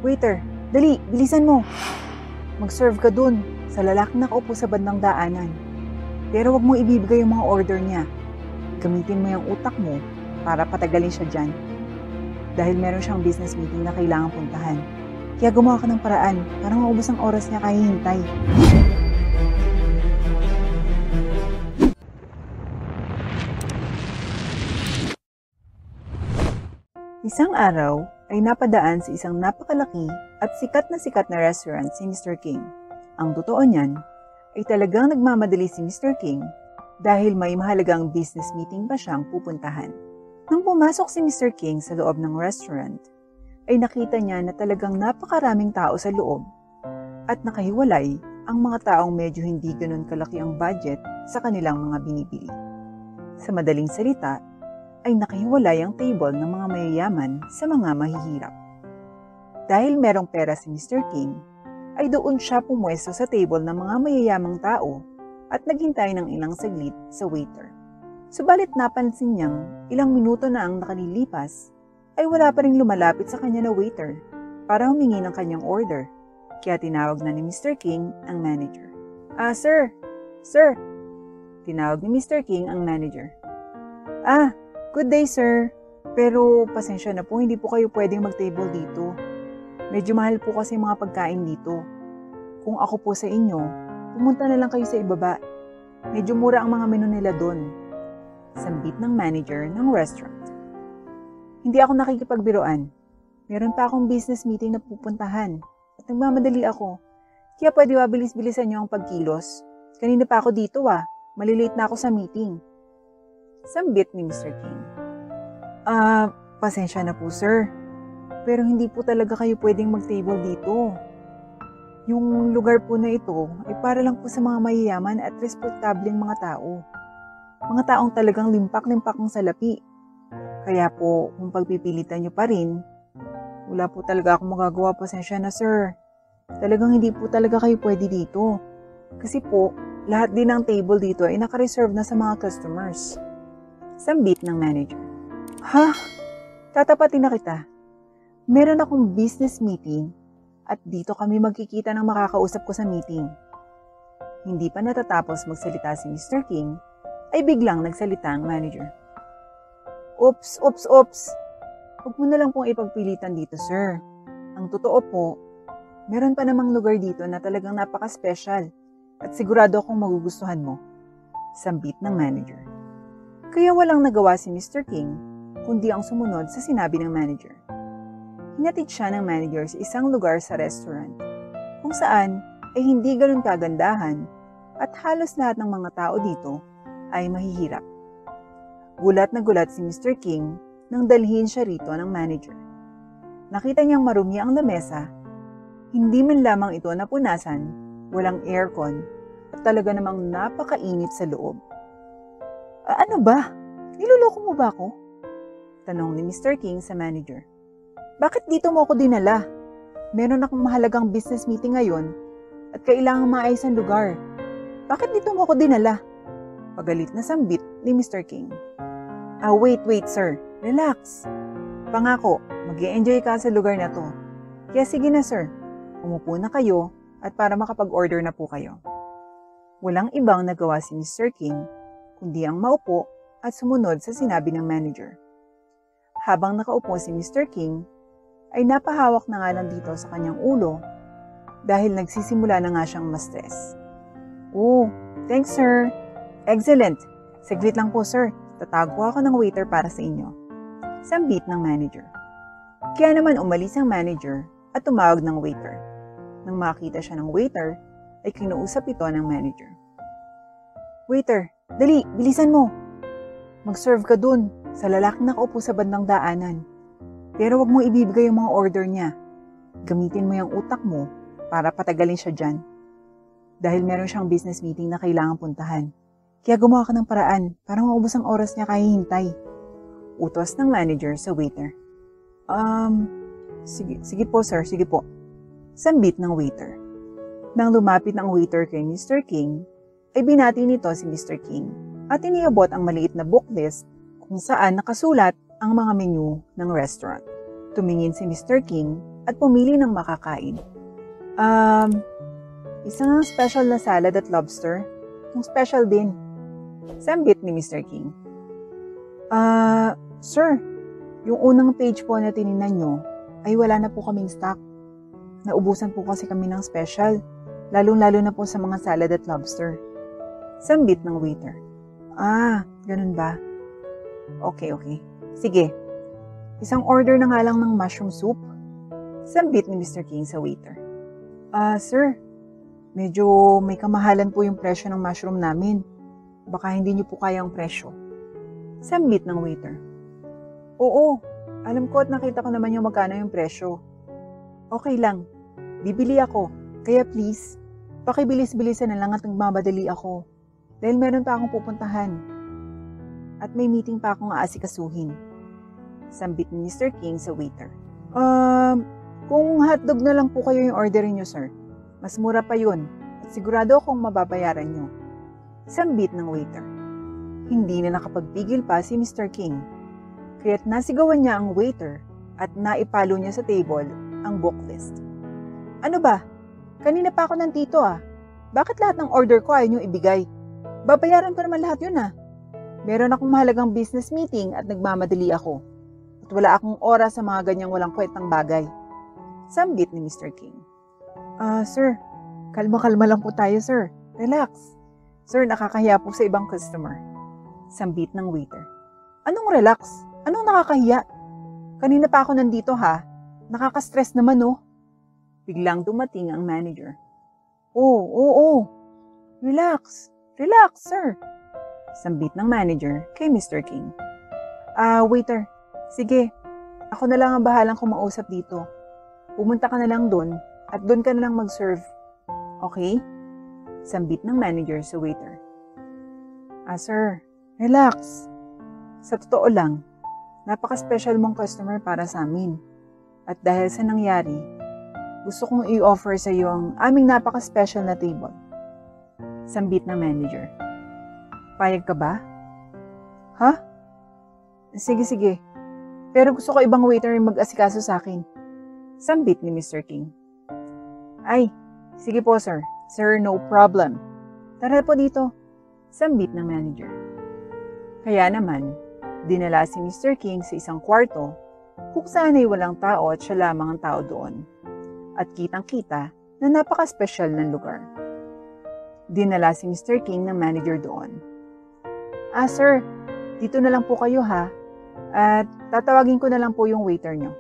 Waiter, dali, bilisan mo. Mag-serve ka dun sa lalaking nakaupo sa bandang daanan. Pero wag mo ibibigay yung mga order niya. Gamitin mo yung utak mo para patagalin siya dyan. Dahil meron siyang business meeting na kailangan puntahan. Kaya gumawa ka ng paraan para maubos ang oras niya kaya hintay. Isang araw ay napadaan sa isang napakalaki at sikat na restaurant si Mr. King. Ang totoo niyan ay talagang nagmamadali si Mr. King dahil may mahalagang business meeting pa siyang pupuntahan. Nang pumasok si Mr. King sa loob ng restaurant, ay nakita niya na talagang napakaraming tao sa loob at nakahiwalay ang mga taong medyo hindi ganun kalaki ang budget sa kanilang mga binibili. Sa madaling salita, ay nakahiwalay ang table ng mga mayayaman sa mga mahihirap. Dahil merong pera si Mr. King, ay doon siya pumwesto sa table ng mga mayayamang tao at naghintay ng ilang saglit sa waiter. Subalit napansin niyang ilang minuto na ang nakalilipas ay wala pa ring lumalapit sa kanya na waiter para humingi ng kanyang order. Kaya tinawag na ni Mr. King ang manager. Sir! Sir! Tinawag ni Mr. King ang manager. Good day, sir. Pero pasensya na po, hindi po kayo pwedeng mag-table dito. Medyo mahal po kasi mga pagkain dito. Kung ako po sa inyo, pumunta na lang kayo sa ibaba. Medyo mura ang mga menu nila doon. Sambit ng manager ng restaurant. Hindi ako nakikipagbiroan. Meron pa akong business meeting na pupuntahan at nagmamadali ako. Kaya pwede mabilis-bilisan niyo ang pagkilos. Kanina pa ako dito malilate na ako sa meeting. Sambit ni Mr. King. Pasensya na po sir. Pero hindi po talaga kayo pwedeng mag-table dito. Yung lugar po na ito ay para lang po sa mga mayayaman at respektableng mga tao. Mga taong talagang limpak-limpak ng salapi. Kaya po, kung pagpipilitan nyo pa rin, wala po talaga akong magagawa. Pasensya na sir. Talagang hindi po talaga kayo pwede dito. Kasi po, lahat din ng table dito ay naka-reserve na sa mga customers. Sambit ng manager. Tatapatin na kita. Meron akong business meeting at dito kami magkikita ng makakausap ko sa meeting. Hindi pa natatapos magsalita si Mr. King, ay biglang nagsalita ang manager. Oops. Huwag mo na lang pong ipagpilitan dito, sir. Ang totoo po, meron pa namang lugar dito na talagang napaka-special at sigurado akong magugustuhan mo. Sambit ng manager. Kaya walang nagawa si Mr. King, kundi ang sumunod sa sinabi ng manager. Hinatid siya ng manager sa isang lugar sa restaurant, kung saan ay hindi ganun kagandahan at halos lahat ng mga tao dito ay mahihirap. Gulat na gulat si Mr. King nang dalhin siya rito ng manager. Nakita niyang marumi ang lamesa, hindi man lamang ito napunasan, walang aircon at talaga namang napakainit sa loob. Ano ba? Niloloko mo ba ako? Tanong ni Mr. King sa manager. Bakit dito mo ako dinala? Meron akong mahalagang business meeting ngayon at kailangang maayos ang lugar. Bakit dito mo ako dinala? Pagalit na sambit ni Mr. King. Wait sir. Relax. Pangako, mag-e-enjoy ka sa lugar na to. Kaya sige na sir, umupo na kayo at para makapag-order na po kayo. Walang ibang nagawa si Mr. King kundi ang maupo at sumunod sa sinabi ng manager. Habang nakaupo si Mr. King, ay napahawak na nga lang dito sa kanyang ulo dahil nagsisimula na nga siyang ma-stress. Thanks sir. Excellent. Saglit lang po sir, tatago ako ng waiter para sa inyo. Sambit ng manager. Kaya naman umalis ang manager at tumawag ng waiter. Nang makita siya ng waiter, ay kinuusap ito ng manager. Waiter, dali, bilisan mo. Mag-serve ka dun sa lalaking nakaupo sa bandang daanan. Pero wag mo ibibigay yung mga order niya. Gamitin mo yung utak mo para patagalin siya dyan. Dahil meron siyang business meeting na kailangan puntahan. Kaya gumawa ka ng paraan para maubos ang oras niya kaya hintay. Utos ng manager sa waiter. Sige po sir, sige po. Sambit ng waiter. Nang lumapit ang waiter kay Mr. King, ay binati nito si Mr. King at iniabot ang maliit na booklist kung saan nakasulat ang mga menu ng restaurant. Tumingin si Mr. King at pumili ng makakain. Isang special na salad at lobster. Yung special din. Sambit ni Mr. King. Sir, yung unang page po na tinignan nyo ay wala na po kaming stock. Naubusan po kasi kami ng special, lalong-lalo na po sa mga salad at lobster. Sambit ng waiter. Ganun ba? Okay. Sige, isang order na nga lang ng mushroom soup. Sambit ni Mr. King sa waiter. Sir, medyo may kamahalan po yung presyo ng mushroom namin. Baka hindi niyo po kaya ang presyo. Sambit ng waiter. Oo, alam ko at nakita ko naman yung magkano yung presyo. Okay lang, bibili ako. Kaya please, pakibilis-bilisan na lang at nagmamadali ako. Dahil meron pa akong pupuntahan. At may meeting pa akong aasikasuhin. Sambit ni Mr. King sa waiter. Kung hotdog na lang po kayo yung orderin nyo, sir. Mas mura pa yun. At sigurado akong mababayaran nyo. Sambit ng waiter. Hindi na nakapagpigil pa si Mr. King. Kaya't nasigawan niya ang waiter at naipalo niya sa table ang book list. Ano ba? Kanina pa ako nandito Bakit lahat ng order ko ayaw niyong ibigay? Babayaran ko naman lahat yun Meron akong mahalagang business meeting at nagmamadali ako. At wala akong oras sa mga ganyang walang kwentang bagay. Sambit ni Mr. King. Sir, kalma-kalma lang po tayo, sir. Relax. Sir, nakakahiya po sa ibang customer. Sambit ng waiter. Anong relax? Anong nakakahiya? Kanina pa ako nandito Nakaka-stress naman Biglang dumating ang manager. Oo. Relax, sir. Sambit ng manager kay Mr. King. Waiter, sige, ako na lang ang bahalang kumausap dito. Pumunta ka na lang doon at doon ka na lang mag-serve. Okay? Sambit ng manager sa waiter. Sir, relax. Sa totoo lang, napaka-special mong customer para sa amin. At dahil sa nangyari, gusto kong i-offer sa iyo ang aming napaka-special na table. Sambit ng manager. Payag ka ba? Sige. Pero gusto ko ibang waiter yung mag-asikaso sa akin. Sambit ni Mr. King. Ay, sige po sir. Sir, no problem. Tara po dito. Sambit ng manager. Kaya naman, dinala si Mr. King sa isang kwarto kung saan ay walang tao at siya lamang ang tao doon. At kitang-kita na napaka-special ng lugar. Dinala si Mr. King ng manager doon. Sir, dito na lang po kayo at tatawagin ko na lang po yung waiter nyo.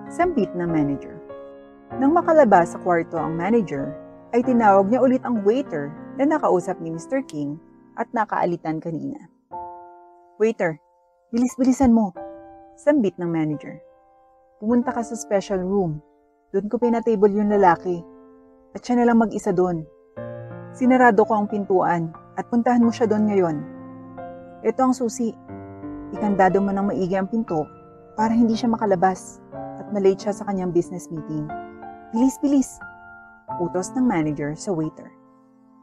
Sambit ng manager. Nang makalabas sa kwarto ang manager, ay tinawag niya ulit ang waiter na nakausap ni Mr. King at nakaalitan kanina. Waiter, bilis-bilisan mo. Sambit ng manager. Pumunta ka sa special room. Doon ko pinatable yung lalaki. At siya na lang mag-isa doon. Sinarado ko ang pintuan at puntahan mo siya doon ngayon. Ito ang susi. Ikandado mo ng maigi ang pinto para hindi siya makalabas at malate siya sa kanyang business meeting. Bilis-bilis. Utos ng manager sa waiter.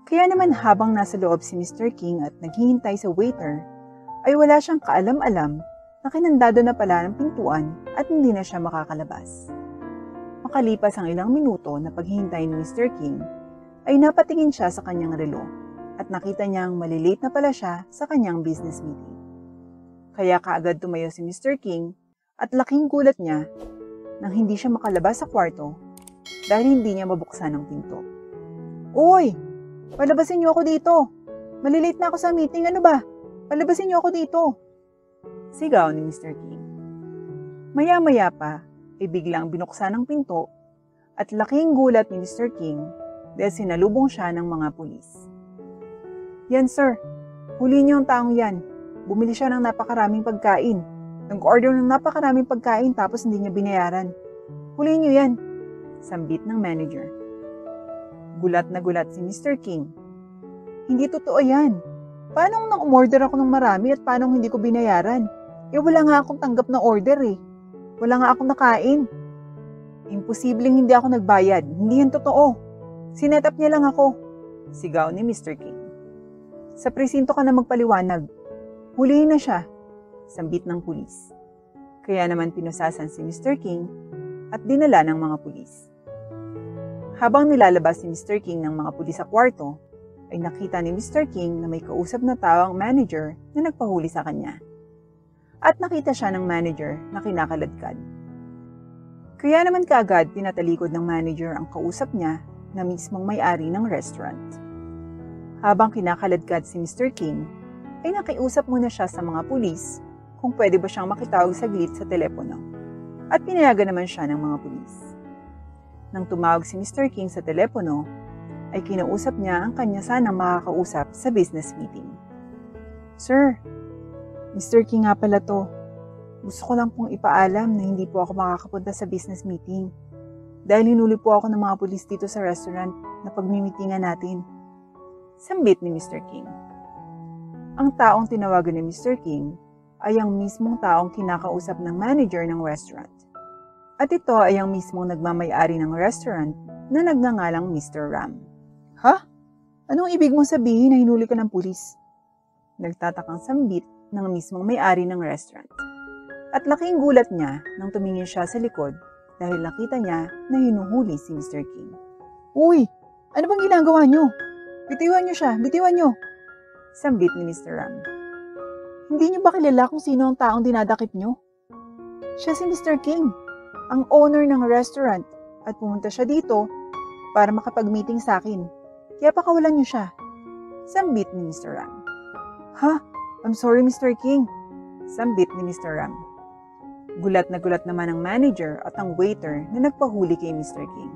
Kaya naman habang nasa loob si Mr. King at naghihintay sa waiter, ay wala siyang kaalam-alam na kinandado na pala ng pintuan at hindi na siya makakalabas. Makalipas ang ilang minuto na paghihintay ni Mr. King, ay napatingin siya sa kanyang relo at nakita niyang malilate na pala siya sa kanyang business meeting. Kaya kaagad tumayo si Mr. King at laking gulat niya nang hindi siya makalabas sa kwarto dahil hindi niya mabuksan ang pinto. Uy! Palabasin niyo ako dito! Malilate na ako sa meeting, ano ba? Palabasin niyo ako dito! Sigaw ni Mr. King. Maya-maya pa, ay biglang binuksan ang pinto at laking gulat ni Mr. King dahil sinalubong siya ng mga pulis. Yan sir, huli niyo ang taong yan. Bumili siya ng napakaraming pagkain. Nag-order ng napakaraming pagkain tapos hindi niya binayaran. Huli niyo yan. Sambit ng manager. Gulat na gulat si Mr. King. Hindi totoo yan. Paano nang umorder ako ng marami at paano hindi ko binayaran? Wala nga akong tanggap na order Wala nga akong nakain. Imposibleng hindi ako nagbayad. Hindi yan totoo. Sinetap niya lang ako. Sigaw ni Mr. King. Sa presinto ka na magpaliwanag. Hulihin na siya. Sambit ng pulis. Kaya naman pinusasan si Mr. King at dinala ng mga pulis. Habang nilalabas ni Mr. King ng mga pulis sa kwarto, ay nakita ni Mr. King na may kausap na tao ang manager na nagpahuli sa kanya. At nakita siya ng manager na kinakaladkad. Kaya naman kaagad pinatalikod ng manager ang kausap niya na mismong may-ari ng restaurant. Habang kinakaladkad si Mr. King, ay nakiusap muna siya sa mga pulis kung pwede ba siyang makitawag saglit sa telepono. At pinayagan naman siya ng mga pulis. Nang tumawag si Mr. King sa telepono, ay kinausap niya ang kanya sanang makakausap sa business meeting. Sir, Mr. King nga pala to. Gusto ko lang pong ipaalam na hindi po ako makakapunta sa business meeting dahil hinuli po ako ng mga pulis dito sa restaurant na pagmimitingan natin. Sambit ni Mr. King. Ang taong tinawagan ni Mr. King ay ang mismong taong kinakausap ng manager ng restaurant. At ito ay ang mismong nagmamay-ari ng restaurant na nagngangalang Mr. Ram. Ha? Anong ibig mong sabihin na hinuli ka ng pulis? Nagtatakang sambit ng mismong may-ari ng restaurant. At laking gulat niya nang tumingin siya sa likod dahil nakita niya na hinuhuli si Mr. King. Uy! Ano bang ginagawa niyo? Bitiwan niyo siya! Bitiwan niyo! Sambit ni Mr. Ram. Hindi niyo ba kilala kung sino ang taong dinadakip niyo? Siya si Mr. King, ang owner ng restaurant, at pumunta siya dito para makapag-meeting sa akin. Kaya pakawalan niyo siya. Sambit ni Mr. Ram. Ha? I'm sorry, Mr. King. Sambit ni Mr. Ram. Gulat na gulat naman ang manager at ang waiter na nagpahuli kay Mr. King.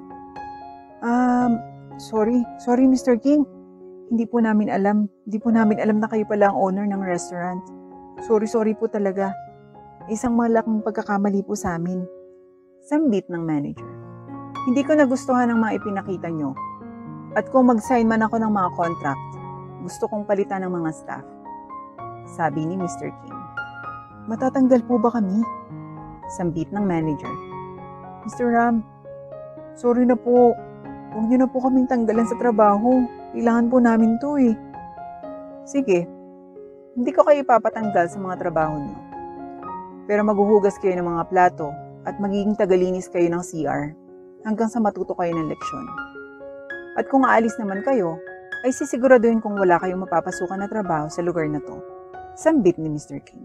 Sorry Mr. King. Hindi po namin alam na kayo pala ang owner ng restaurant. Sorry po talaga. Isang malaking pagkakamali po sa amin. Sambit ng manager. Hindi ko nagustuhan ang mga ipinakita nyo. At kung mag-sign man ako ng mga contract, gusto kong palitan ng mga staff. Sabi ni Mr. King. Matatanggal po ba kami? Sambit ng manager. Mr. Ram, sorry na po. Huwag niyo na po kaming tanggalan sa trabaho. Kailangan po namin to eh. Sige, hindi ko kayo ipapatanggal sa mga trabaho niyo. Pero maghuhugas kayo ng mga plato at magiging tagalinis kayo ng CR hanggang sa matuto kayo ng leksyon. At kung aalis naman kayo, ay sisiguraduhin kung wala kayong mapapasukan na trabaho sa lugar na to. Sambit ni Mr. King.